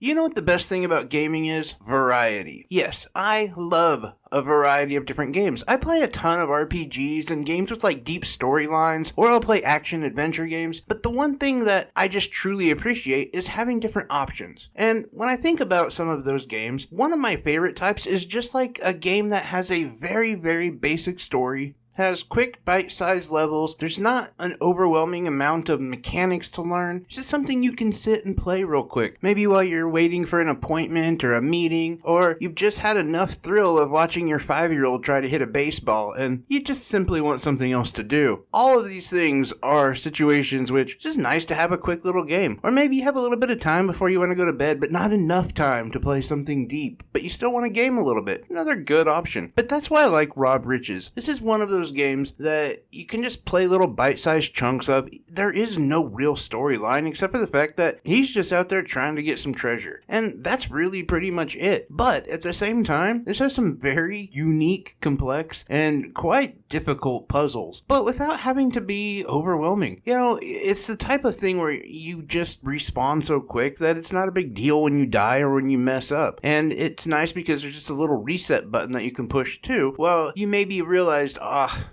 You know what the best thing about gaming is? Variety. Yes, I love a variety of different games. I play a ton of RPGs and games with like deep storylines, or I'll play action adventure games, but the one thing that I just truly appreciate is having different options. And when I think about some of those games, one of my favorite types is just like a game that has a very, very basic story, has quick bite-sized levels. There's not an overwhelming amount of mechanics to learn. It's just something you can sit and play real quick. Maybe while you're waiting for an appointment or a meeting, or you've just had enough thrill of watching your 5-year-old try to hit a baseball and you just simply want something else to do. All of these things are situations which it's just nice to have a quick little game. Or maybe you have a little bit of time before you want to go to bed, but not enough time to play something deep, but you still want to game a little bit. Another good option. But that's why I like Rob Riches. This is one of those games that you can just play little bite-sized chunks of. There is no real storyline except for the fact that he's just out there trying to get some treasure. And that's really pretty much it. But at the same time, this has some very unique, complex, and quite difficult puzzles, but without having to be overwhelming. You know, it's the type of thing where you just respawn so quick that it's not a big deal when you die or when you mess up. And it's nice because there's just a little reset button that you can push too. Well, you maybe realized,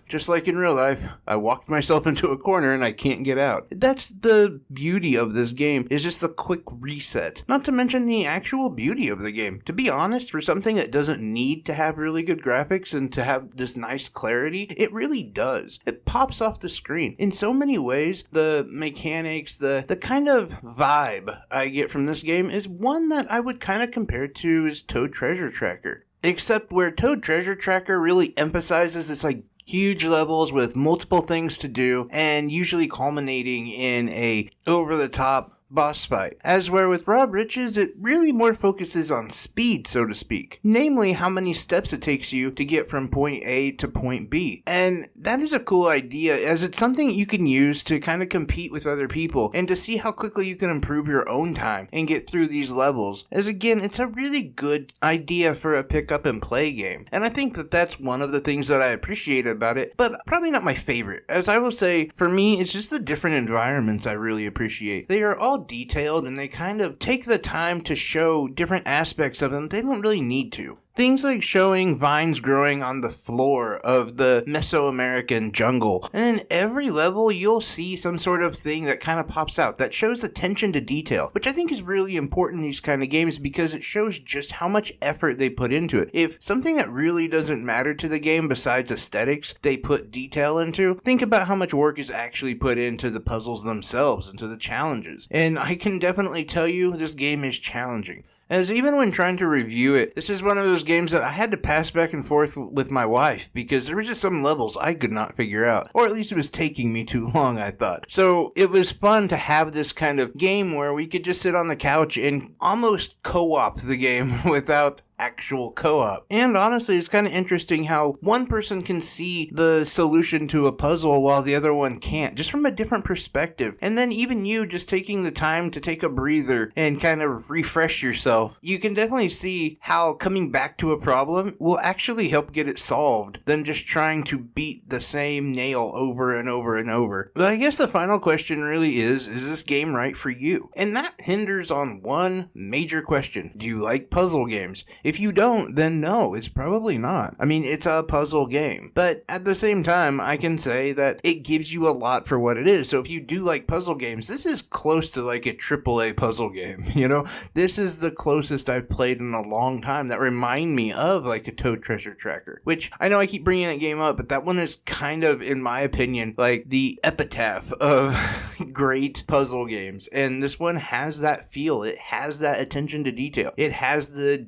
just like in real life, I walked myself into a corner and I can't get out. That's the beauty of this game, is just the quick reset. Not to mention the actual beauty of the game. To be honest, for something that doesn't need to have really good graphics and to have this nice clarity, it really does. It pops off the screen. In so many ways, the mechanics, the kind of vibe I get from this game is one that I would kind of compare to is Toad Treasure Tracker. Except where Toad Treasure Tracker really emphasizes this like huge levels with multiple things to do and usually culminating in a over-the-top boss fight. As where with Rob Riches, it really more focuses on speed, so to speak. Namely, how many steps it takes you to get from point A to point B. And that is a cool idea, as it's something you can use to kind of compete with other people and to see how quickly you can improve your own time and get through these levels. As again, it's a really good idea for a pick up and play game. And I think that that's one of the things that I appreciate about it, but probably not my favorite. As I will say, for me, it's just the different environments I really appreciate. They are all detailed and they kind of take the time to show different aspects of them they don't really need to. Things like showing vines growing on the floor of the Mesoamerican jungle. And in every level, you'll see some sort of thing that kind of pops out that shows attention to detail, which I think is really important in these kind of games because it shows just how much effort they put into it. If something that really doesn't matter to the game besides aesthetics, they put detail into, think about how much work is actually put into the puzzles themselves, into the challenges. And I can definitely tell you this game is challenging. As even when trying to review it, this is one of those games that I had to pass back and forth with my wife because there were just some levels I could not figure out. Or at least it was taking me too long, I thought. So it was fun to have this kind of game where we could just sit on the couch and almost co-op the game without actual co-op. And honestly, it's kind of interesting how one person can see the solution to a puzzle while the other one can't, just from a different perspective. And then even you just taking the time to take a breather and kind of refresh yourself, you can definitely see how coming back to a problem will actually help get it solved than just trying to beat the same nail over and over and over. But I guess the final question really is this game right for you? And that hinders on one major question. Do you like puzzle games? If you don't, then no, it's probably not. I mean, it's a puzzle game. But at the same time, I can say that it gives you a lot for what it is. So if you do like puzzle games, this is close to like a AAA puzzle game, you know? This is the closest I've played in a long time that remind me of like a Toad Treasure Tracker, which I know I keep bringing that game up, but that one is kind of, in my opinion, like the epitaph of great puzzle games. And this one has that feel. It has that attention to detail. It has the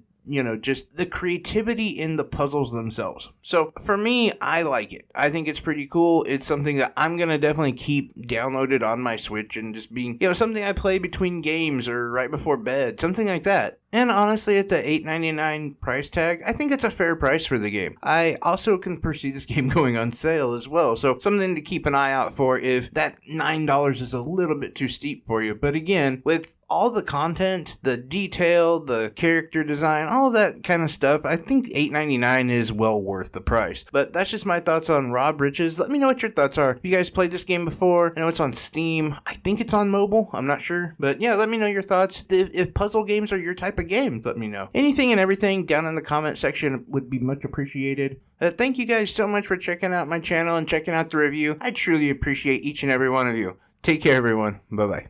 just the creativity in the puzzles themselves. So for me, I like it. I think it's pretty cool. It's something that I'm going to definitely keep downloaded on my Switch and just being, something I play between games or right before bed, something like that. And honestly, at the $8.99 price tag, I think it's a fair price for the game. I also can foresee this game going on sale as well, so something to keep an eye out for if that $9 is a little bit too steep for you. But again, with all the content, the detail, the character design, all that kind of stuff, I think $8.99 is well worth the price. But that's just my thoughts on Rob Riches. Let me know what your thoughts are. Have you guys played this game before? I know it's on Steam. I think it's on mobile. I'm not sure. But yeah, let me know your thoughts. If puzzle games are your type of games, let me know. Anything and everything down in the comment section would be much appreciated. Thank you guys so much for checking out my channel and checking out the review. I truly appreciate each and every one of you. Take care, everyone. Bye-bye.